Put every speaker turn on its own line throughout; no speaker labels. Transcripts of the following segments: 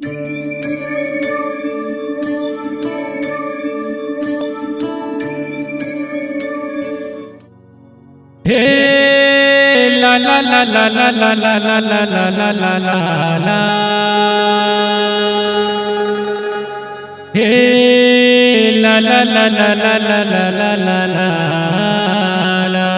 हे ला ला ला ला ला ला ला ला ला ला ला ला ला ला हे ला ला ला ला ला ला ला ला ला ला ला।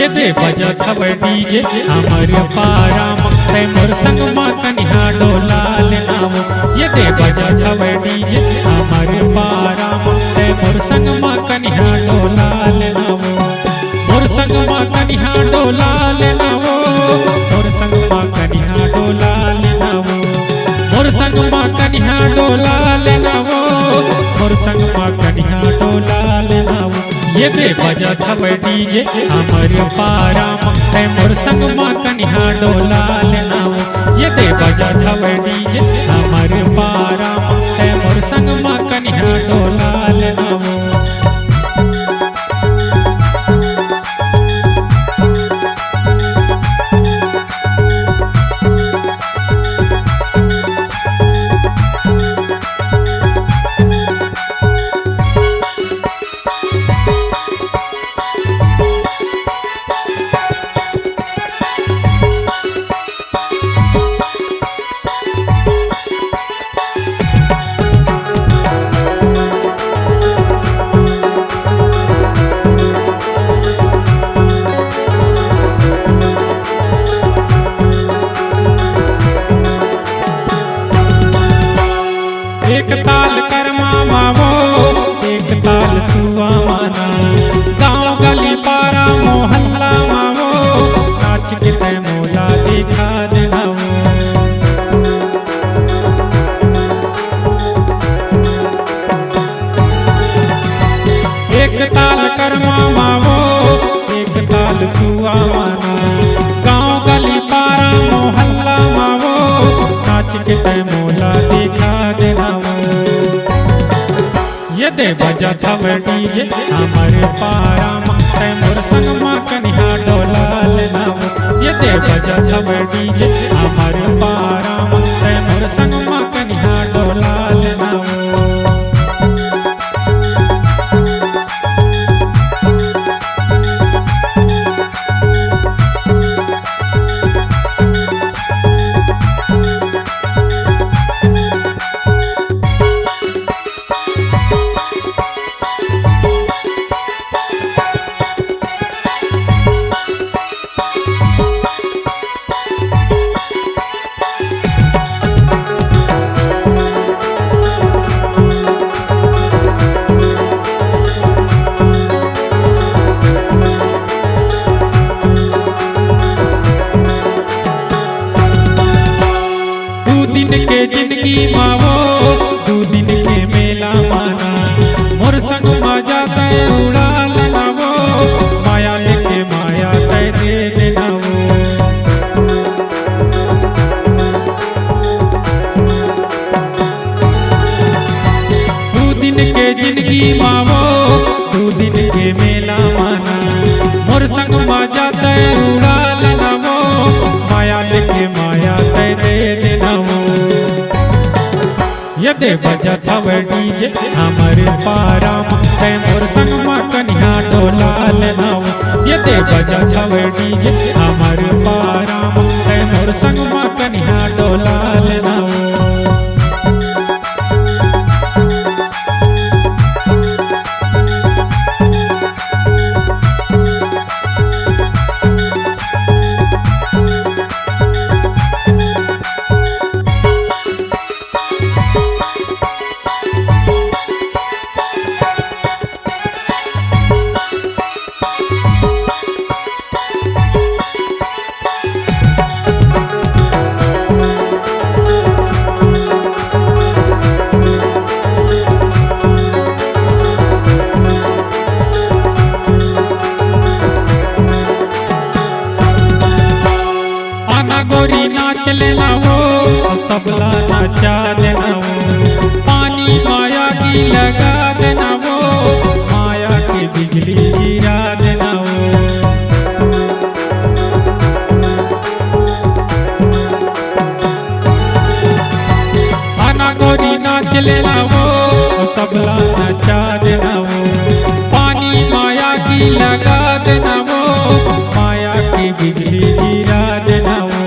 ये दे बजा खबर डीजे हमारे पारा मक्ते मोर संग मा कन्या डोला लेनावो। ये दे बजा खबर डीजे हमारे पारा मक्ते मोर संग मा कन्या डोला लेनावो। मोर संग मा कन्या डोला लेनावो। मोर संग मा कन्या डोला लेनावो। मोर संग मा कन्या डोला लेनावो। मोर संग मा कन्या डोला लेनावो। ये दे बजा खबर डीजे हमारे पारा मक्ते मोर संग मा कन्या डोला लेनावो। ये दे बजा खबर डीजे हमारे पारा मक्ते मोर संग मा कन्या डोला लेनावो। एक ताल कर्मा मावो एक ताल सुआ माना। गाँव गली पारा मोहल्ला मावो नाच के तय मोला दिखा देनावो। एक ताल कर्मा मावो एक ताल सुआ माना। गाँव गली पारा मोहल्ला मावो नाच के तय मोला दिखा देनावो। ये दे बजा खबर डीजे हमारे पारा मक्ते मोर संग मा कन्या डोला लेनावो। ये दे बजा खबर डीजे हमारे पारा मक्ते मोर संग मा कन्या डोला लेनावो। दिन के जिंदगी मावो दू दिन के मेला माना। मोर संग मा जाता उड़ा लेनावो। माया लेके माया तय दे देनावो। दू दिन के जिंदगी मावो दू दिन के मेला माना। मोर संग मा जाता उड़ा लेनावो। माया लेके माया तय दे देनावो। ये दे बजा खबर डीजे हमारे पारा मक्ते मोर संग मा कन्या डोला लेनावो। ये दे बजा खबर डीजे हमारे पारा मक्ते मोर संग मा कन्या डोला लेनावो। लेना वो तबला नचा देना वो पानी माया की लगा देना वो माया की बिजली गिरा देना वो आना गोरी नाच लेना वो तबला नचा देना वो पानी माया की लगा देना वो माया की बिजली गिरा देना वो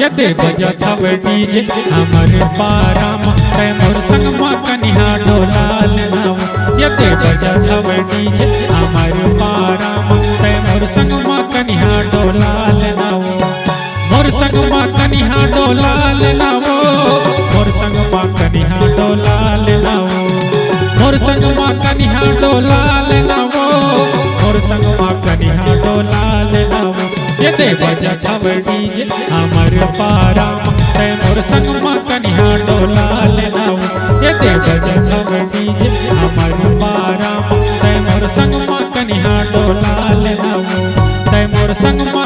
यदि बजत हवे डीजे हमर पाराम तै मोर संग मा कन्या डोला लेना वो यदि बजत हवे डीजे हमर पाराम तै मोर संग मा कन्या डोला लेना वो मोर संग मा कन्या डोला लेना वो मोर संग मा कन्या डोला लेना वो मोर संग मा कन्या डोला लेना वो मोर संग मा कन्या डोला लेना वो यदि बजत हवे डीजे हमर पाराम तै मोर संग मा कन्या डोला लेना वो यदि बजत हवे डीजे हमर पाराम तै मोर संग मा कन्या डोला लेना वो तै मोर संग मा